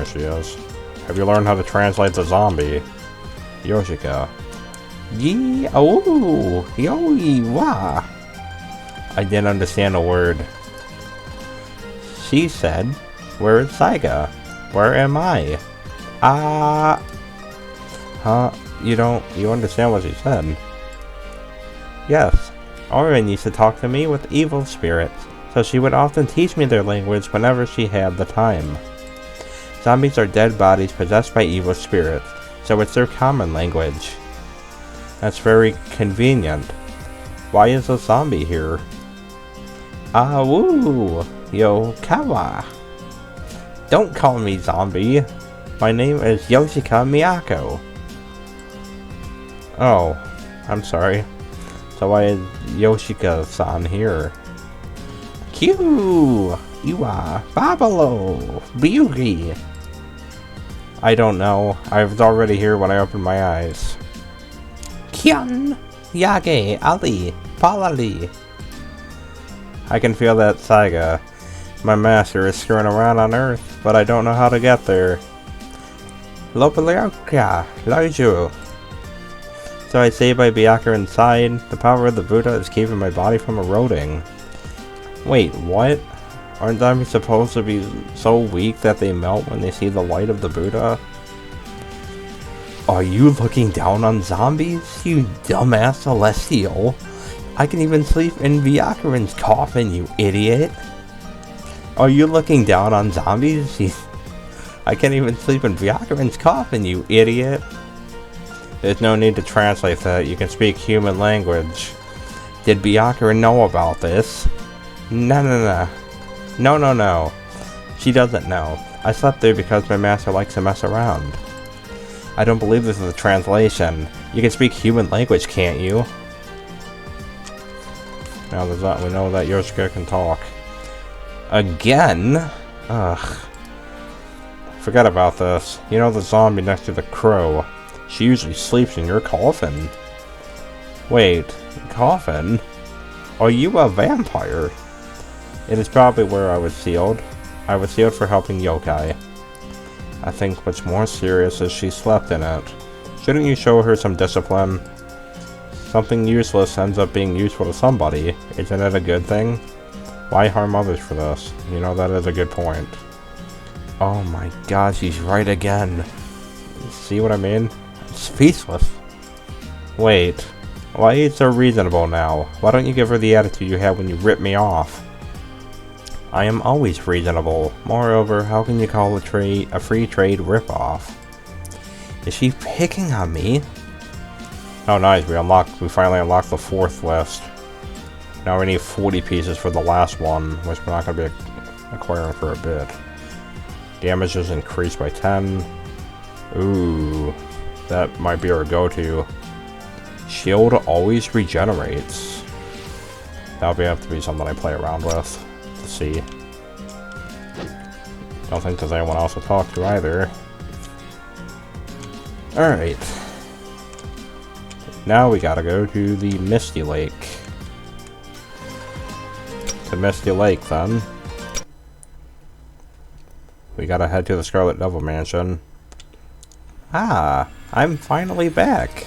There she is. Have you learned how to translate the zombie? Yoshika. Yee, oh, yoi, wah. I didn't understand a word. She said, where is Saiga? Where am I? Huh? You understand what she said? Yes. Auron used to talk to me with evil spirits, so she would often teach me their language whenever she had the time. Zombies are dead bodies possessed by evil spirits, so it's their common language. That's very convenient. Why is a zombie here? Woo! Yo, kawa! Don't call me zombie! My name is Yoshika Miyako. Oh, I'm sorry. So why is Yoshika-san here? Q! Iwa! Babalo! Beauty! I don't know. I was already here when I opened my eyes. Kyun! Yage! Ali! Palali! I can feel that Saiga. My master is screwing around on Earth, but I don't know how to get there. Lopaleoka! Laiju! So I say by Byakuren inside, the power of the Buddha is keeping my body from eroding. Wait, what? Aren't zombies supposed to be so weak that they melt when they see the light of the Buddha? Are you looking down on zombies, you dumbass celestial? I can even sleep in Byakuren's coffin, you idiot! Are you looking down on zombies? I can't even sleep in Byakuren's coffin, you idiot! There's no need to translate that, you can speak human language. Did Byakuren know about this? No. She doesn't know. I slept there because my master likes to mess around. I don't believe this is a translation. You can speak human language, can't you? Now we know that Yoshika can talk. Again? Ugh. Forget about this. You know the zombie next to the crow. She usually sleeps in your coffin. Wait, coffin? Are you a vampire? It is probably where I was sealed. I was sealed for helping yokai. I think what's more serious is she slept in it. Shouldn't you show her some discipline? Something useless ends up being useful to somebody. Isn't it a good thing? Why harm others for this? You know, that is a good point. Oh my god, she's right again. See what I mean? It's speechless. Wait. Why are you so reasonable now? Why don't you give her the attitude you had when you ripped me off? I am always reasonable. Moreover, how can you call a free trade rip-off? Is she picking on me? Oh nice, we finally unlocked the 4th list. Now we need 40 pieces for the last one, which we're not going to be acquiring for a bit. Damage is increased by 10. Ooh, that might be our go-to. Shield always regenerates. That'll have to be something I play around with to see. Don't think there's anyone else to talk to either. Alright. Now we gotta go to the Misty Lake. To Misty Lake then. We gotta head to the Scarlet Devil Mansion. Ah, I'm finally back.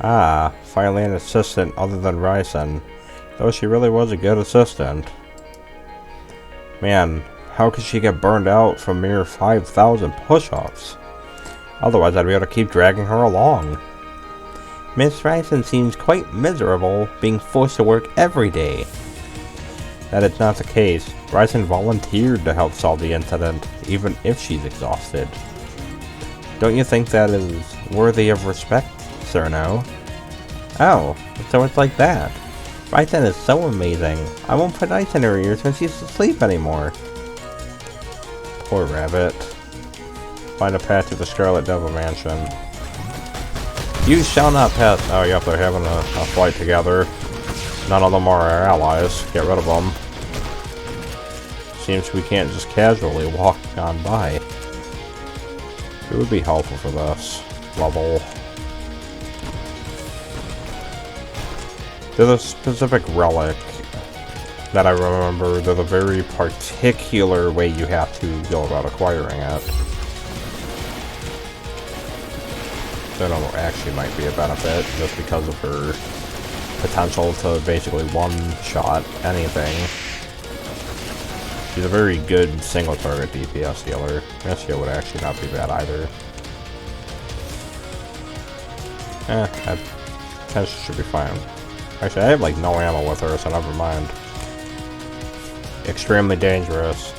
Ah, finally an assistant other than Ryzen. Though she really was a good assistant. Man, how could she get burned out from mere 5,000 push-ups? Otherwise I'd be able to keep dragging her along. Miss Ryzen seems quite miserable being forced to work every day. That is not the case. Ryzen volunteered to help solve the incident, even if she's exhausted. Don't you think that is worthy of respect, Cerno? Oh, so it's like that. Ryzen is so amazing. I won't put ice in her ears when she's asleep anymore. Poor rabbit. Find a path to the Scarlet Devil Mansion. You shall not pass. Oh, yep, they're having a fight together. None of them are our allies. Get rid of them. Seems we can't just casually walk on by. It would be helpful for this level. There's a specific relic that I remember, there's a very particular way you have to go about acquiring it. That actually might be a benefit, just because of her potential to basically one-shot anything. She's a very good single-target DPS healer. Misty would actually not be bad either. That potentially should be fine. Actually, I have like no ammo with her, so never mind. Extremely dangerous.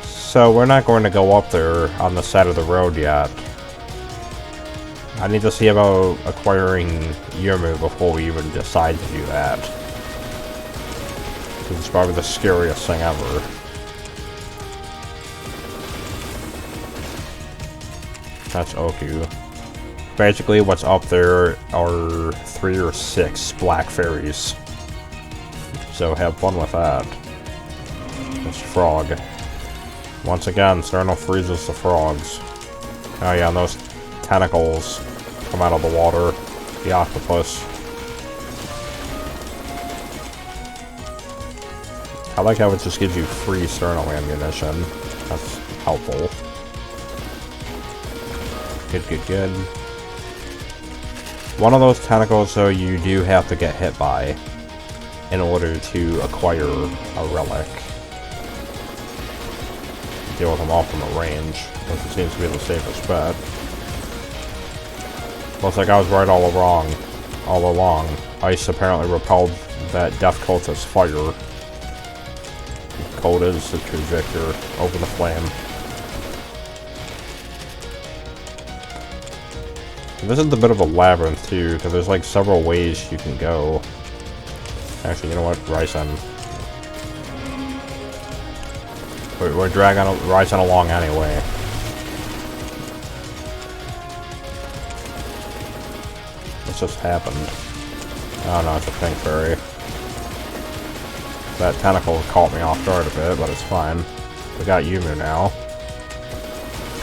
So we're not going to go up there on the side of the road yet. I need to see about acquiring Yomu before we even decide to do that. Because it's probably the scariest thing ever. That's Oku. Basically, what's up there are 3 or 6 black fairies. So have fun with that. This frog. Once again, Sterno freezes the frogs. Oh yeah, and those tentacles come out of the water. The octopus. I like how it just gives you free Sterno ammunition. That's helpful. Good, good, good. One of those tentacles, though, you do have to get hit by in order to acquire a relic. Deal with them all from a range, which seems to be the safest bet. Looks like I was right all along. Ice apparently repelled that death cultist's fire. Cold is the true victor. Open the flame. This is a bit of a labyrinth too, because there's like several ways you can go. Actually, you know what? Ryzen. We're dragging Ryzen along anyway. What's just happened? Oh no, it's a pink fairy. That tentacle caught me off guard a bit, but it's fine. We got Yumu now.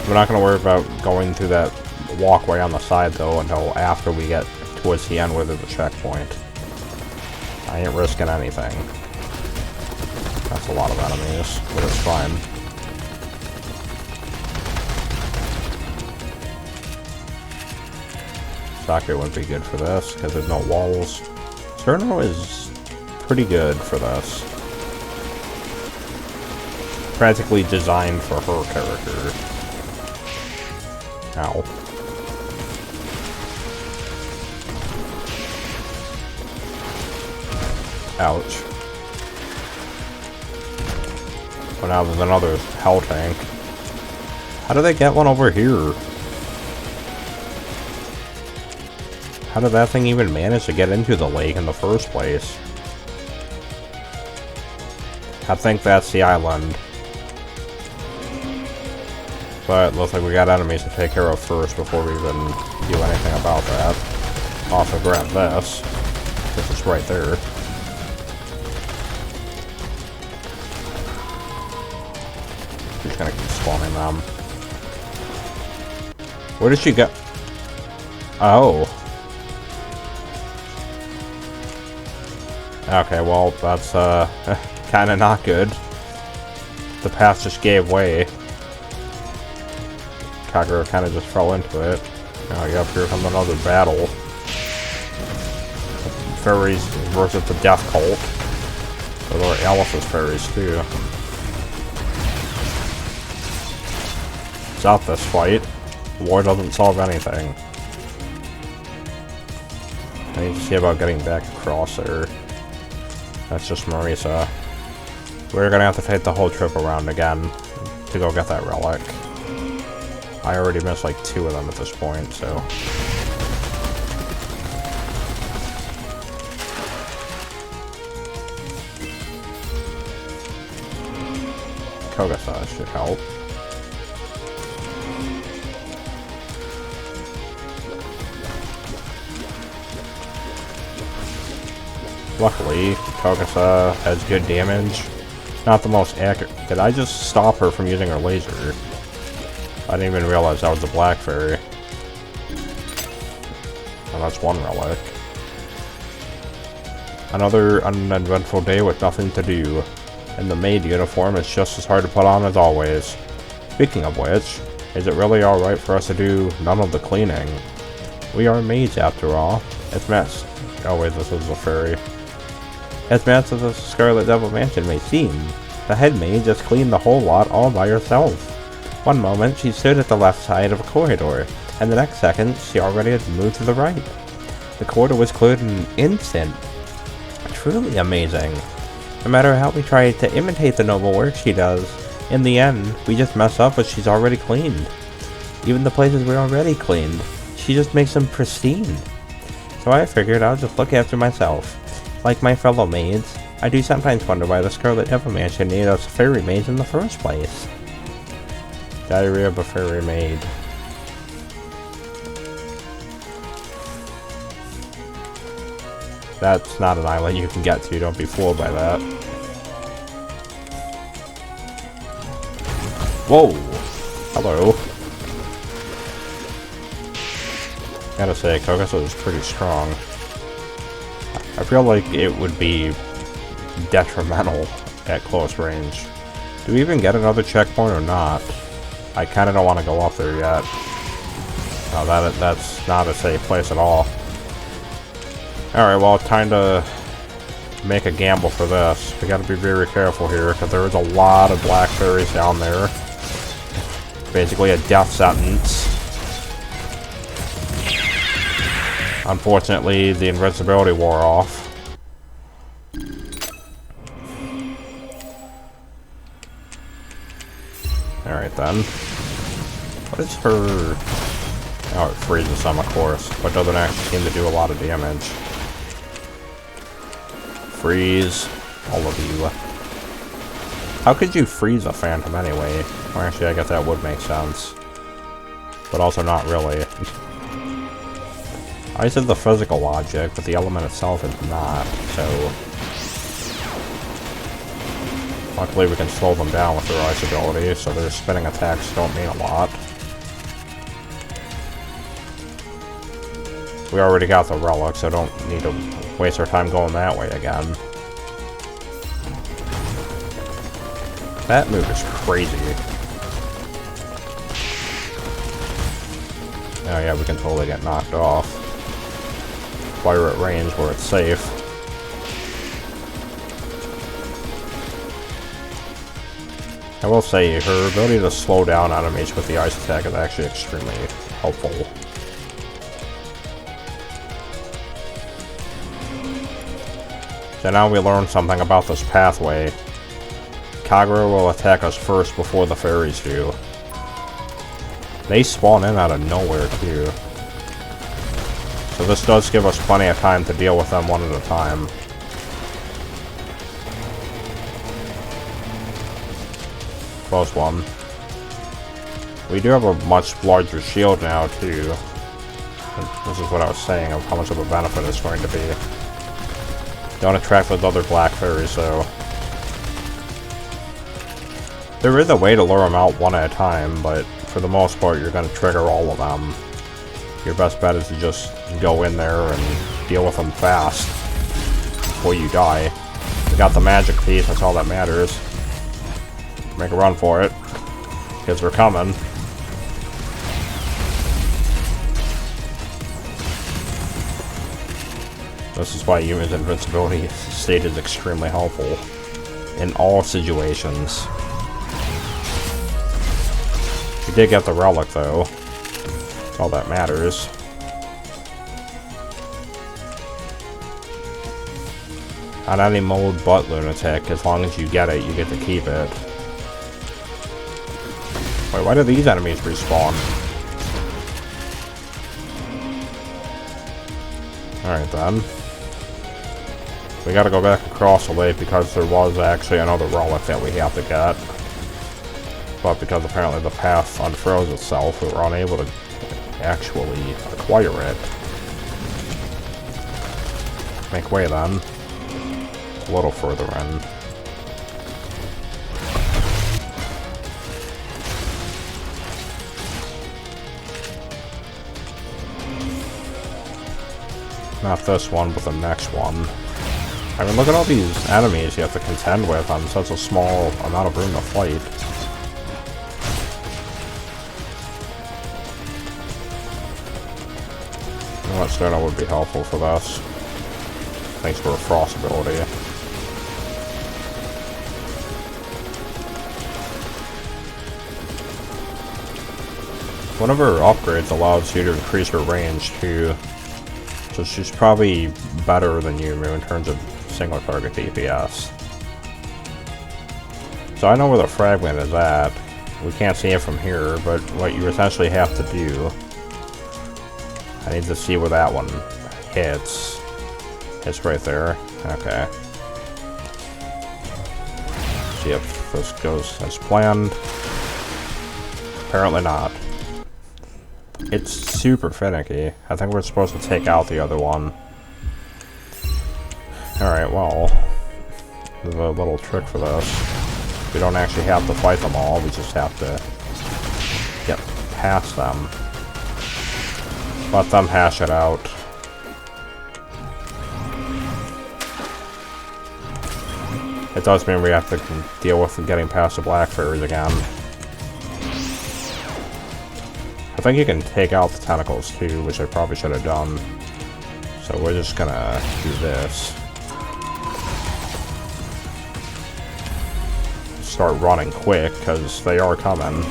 We're not going to worry about going through that walkway on the side though until after we get towards the end where there's a checkpoint. I ain't risking anything. That's a lot of enemies, but it's fine. Sakura wouldn't be good for this because there's no walls. Sterno is pretty good for this. Practically designed for her character. Ow. Ouch. But now there's another hell tank. How did they get one over here? How did that thing even manage to get into the lake in the first place? I think that's the island. But it looks like we got enemies to take care of first before we even do anything about that. Also grab this. This is right there. Just gonna keep spawning them. Where did she go? Oh. Okay, well, that's, kinda not good. The path just gave way. Kagura kinda just fell into it. Now, yep, here comes another battle. Fairies versus the death cult. So there are Alice's fairies, too. Stop this fight. War doesn't solve anything. I need to see about getting back across there. That's just Marisa. We're gonna have to take the whole trip around again to go get that relic. I already missed like 2 of them at this point, so. Kogasa should help. Luckily, Kogasa has good damage. Not the most accurate. Did I just stop her from using her laser? I didn't even realize that was a black fairy. And that's one relic. Another uneventful day with nothing to do. And the maid uniform is just as hard to put on as always. Speaking of which, is it really alright for us to do none of the cleaning? We are maids after all. As mass— oh wait, this is a fairy. As mass as the Scarlet Devil Mansion may seem, the head maid just cleaned the whole lot all by herself. One moment she stood at the left side of a corridor, and the next second she already had moved to the right. The corridor was cleared in an instant. Truly amazing. No matter how we try to imitate the noble work she does, in the end, we just mess up what she's already cleaned. Even the places we already cleaned, she just makes them pristine. So I figured I'll just look after myself. Like my fellow maids, I do sometimes wonder why the Scarlet Devil Mansion needed us fairy maids in the first place. Diary of a Fairy Maid. That's not an island you can get to, don't be fooled by that. Whoa! Hello. Gotta say, Kokoso is pretty strong. I feel like it would be detrimental at close range. Do we even get another checkpoint or not? I kinda don't want to go up there yet. Oh, that's not a safe place at all. Alright, well, time to make a gamble for this. We gotta be very careful here, because there is a lot of black fairies down there. Basically a death sentence. Unfortunately, the invincibility wore off. Alright then. What is her... oh, it freezes some, of course, but doesn't actually seem to do a lot of damage. Freeze, all of you. How could you freeze a phantom anyway? Well, actually, I guess that would make sense. But also not really. Ice is the physical object, but the element itself is not, so... luckily we can slow them down with their ice ability, so their spinning attacks don't mean a lot. We already got the relic, so don't need to waste our time going that way again. That move is crazy. Oh yeah, we can totally get knocked off. Fire at range where it's safe. I will say, her ability to slow down enemies with the ice attack is actually extremely helpful. So now we learn something about this pathway. Kagura will attack us first before the fairies do. They spawn in out of nowhere too. So this does give us plenty of time to deal with them one at a time. Close one. We do have a much larger shield now too. This is what I was saying of how much of a benefit it's going to be. Don't attract those other black fairies though. There is a way to lure them out one at a time, but for the most part you're going to trigger all of them. Your best bet is to just go in there and deal with them fast before you die. We got the magic piece, that's all that matters. Make a run for it, because we're coming. This is why Yumi's invincibility state is extremely helpful in all situations. We did get the relic though. That's all that matters. On any mode but lunatic, as long as you get it, you get to keep it. Wait, why do these enemies respawn? Alright then. We gotta go back across the lake because there was actually another relic that we have to get. But because apparently the path unfroze itself, we were unable to actually acquire it. Make way then. A little further in. Not this one, but the next one. I mean, look at all these enemies you have to contend with on such a small amount of room to fight. You know what, Stone would be helpful for this. Thanks for a frost ability. One of her upgrades allows you to increase her range too. So she's probably better than Yumu in terms of single target DPS. So I know where the fragment is at. We can't see it from here, but what you essentially have to do... I need to see where that one hits. It's right there. Okay. See if this goes as planned. Apparently not. It's super finicky. I think we're supposed to take out the other one. Alright, well, there's a little trick for this. We don't actually have to fight them all, we just have to get past them. Let them hash it out. It does mean we have to deal with getting past the black fairies again. I think you can take out the tentacles too, which I probably should have done. So we're just gonna do this. Start running quick, because they are coming.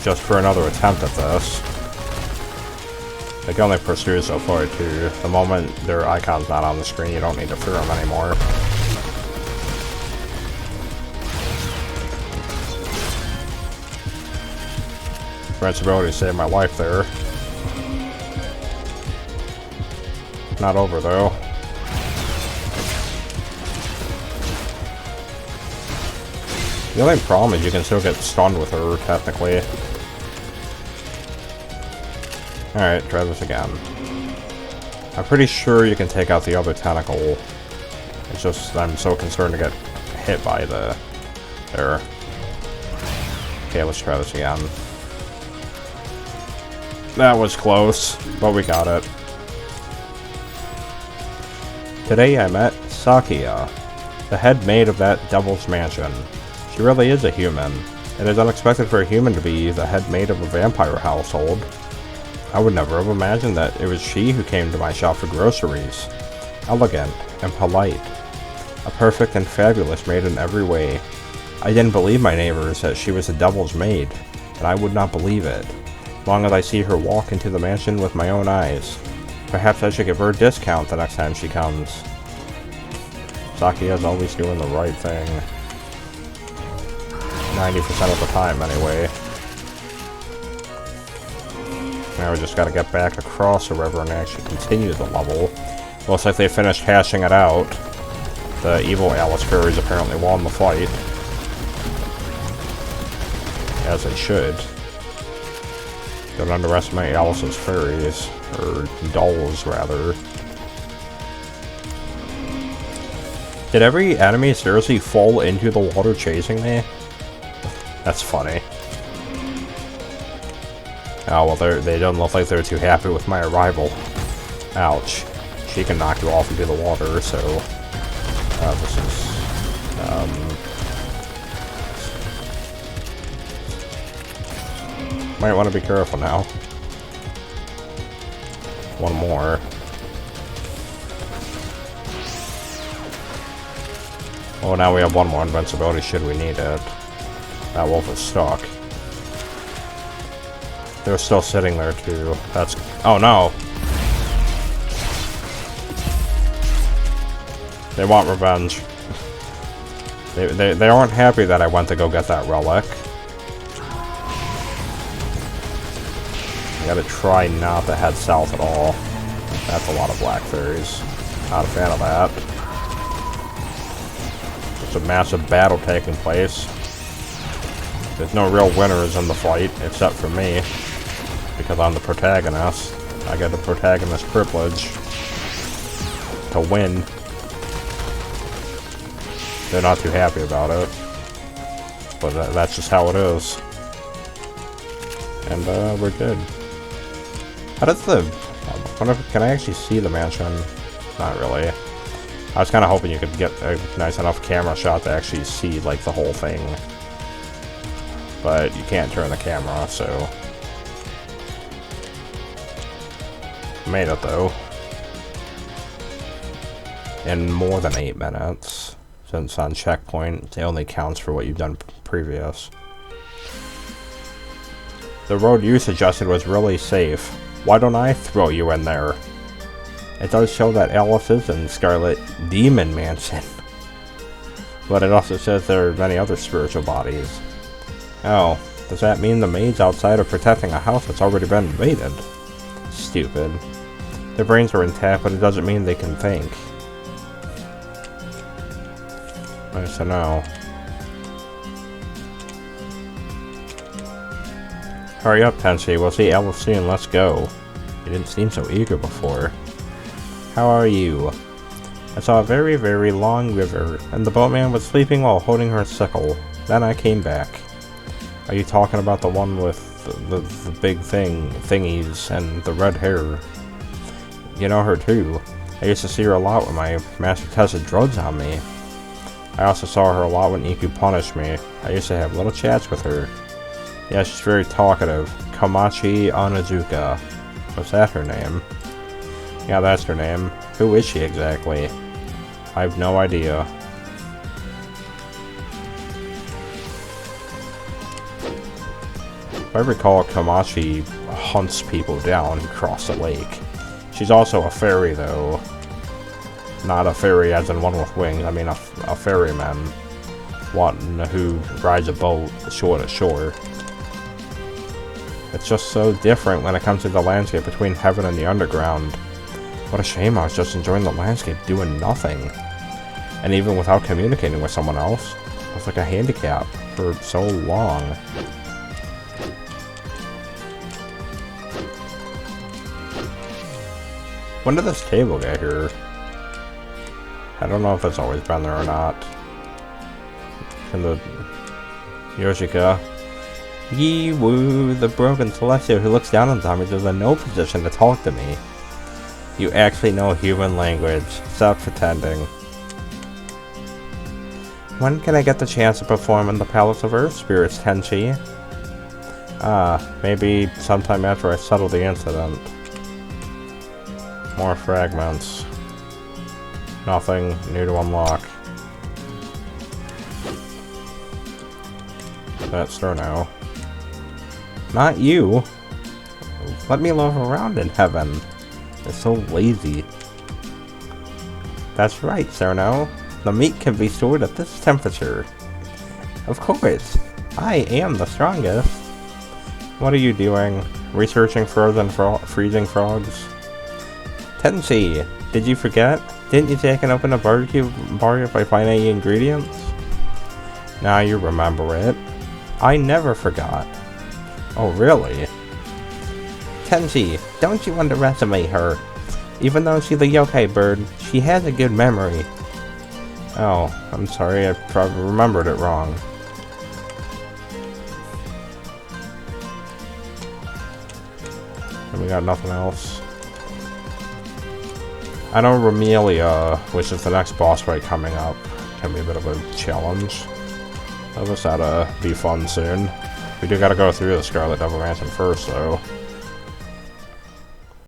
Just for another attempt at this. They can only pursue so far too. The moment their icon's not on the screen, you don't need to fear them anymore. Invincibility saved my life there. Not over though. The only problem is you can still get stunned with her, technically. Alright, try this again. I'm pretty sure you can take out the other tentacle. It's just I'm so concerned to get hit by the... there. Okay, let's try this again. That was close, but we got it. Today I met Sakia, the head maid of that devil's mansion. She really is a human. It is unexpected for a human to be the head maid of a vampire household. I would never have imagined that it was she who came to my shop for groceries. Elegant and polite. A perfect and fabulous maid in every way. I didn't believe my neighbors that she was the devil's maid, and I would not believe it. Long as I see her walk into the mansion with my own eyes. Perhaps I should give her a discount the next time she comes. Sakia's always doing the right thing. 90% of the time, anyway. Now we just gotta get back across the river and actually continue the level. Looks like they finished hashing it out. The evil Alice Fairies apparently won the fight. As they should. Don't underestimate Alice's fairies. Or dolls, rather. Did every enemy seriously fall into the water chasing me? That's funny. Oh, well, they don't look like they're too happy with my arrival. Ouch. She can knock you off into the water, so... this is... might want to be careful now. One more. Oh, now we have one more invincibility should we need it. That wolf is stuck. They're still sitting there too. That's... oh no! They want revenge. They aren't happy that I went to go get that relic. You gotta try not to head south at all. That's a lot of black fairies. Not a fan of that. There's a massive battle taking place. There's no real winners in the fight, except for me. Because I'm the protagonist. I get the protagonist privilege to win. They're not too happy about it. But that's just how it is. And we're good. How does the... I wonder if, can I actually see the mansion? Not really. I was kind of hoping you could get a nice enough camera shot to actually see, like, the whole thing. But you can't turn the camera, so... Made it, though. In more than 8 minutes. Since on checkpoint, it only counts for what you've done previous. The road you suggested was really safe. Why don't I throw you in there? It does show that Alice is in Scarlet Demon Mansion. But it also says there are many other spiritual bodies. Oh, does that mean the maids outside are protecting a house that's already been invaded? Stupid. Their brains are intact, but it doesn't mean they can think. Nice to know. Hurry up, Pensy. We'll see Alice soon. Let's go. You didn't seem so eager before. How are you? I saw a very, very long river, and the boatman was sleeping while holding her sickle. Then I came back. Are you talking about the one with the big thingies and the red hair? You know her too. I used to see her a lot when my master tested drugs on me. I also saw her a lot when Iku punished me. I used to have little chats with her. Yeah, she's very talkative. Komachi Onizuka. Was that her name? Yeah, that's her name. Who is she exactly? I have no idea. If I recall, Komachi hunts people down across the lake. She's also a fairy, though. Not a fairy as in one with wings. I mean a ferryman. One who rides a boat shore to shore. It's just so different when it comes to the landscape between heaven and the underground. What a shame, I was just enjoying the landscape doing nothing. And even without communicating with someone else. It was like a handicap for so long. When did this table get here? I don't know if it's always been there or not. And the Yoshika. Yi Woo, the broken celestial who looks down on zombies, is in no position to talk to me. You actually know human language. Stop pretending. When can I get the chance to perform in the Palace of Earth Spirits, Tenchi? Maybe sometime after I settle the incident. More fragments. Nothing new to unlock. That's her now. Not you! Let me loaf around in heaven. They're so lazy. That's right, Cerno. The meat can be stored at this temperature. Of course. I am the strongest. What are you doing? Researching frozen freezing frogs? Tenchi, did you forget? Didn't you take and open a barbecue bar by finding any ingredients? Now you remember it. I never forgot. Oh, really? Tenchi, don't you underestimate her. Even though she's a yokai bird, she has a good memory. Oh, I'm sorry, I probably remembered it wrong. And we got nothing else. I know Romelia, which is the next boss fight coming up, can be a bit of a challenge. This ought to be fun soon. We do gotta go through the Scarlet Devil Mansion first, though.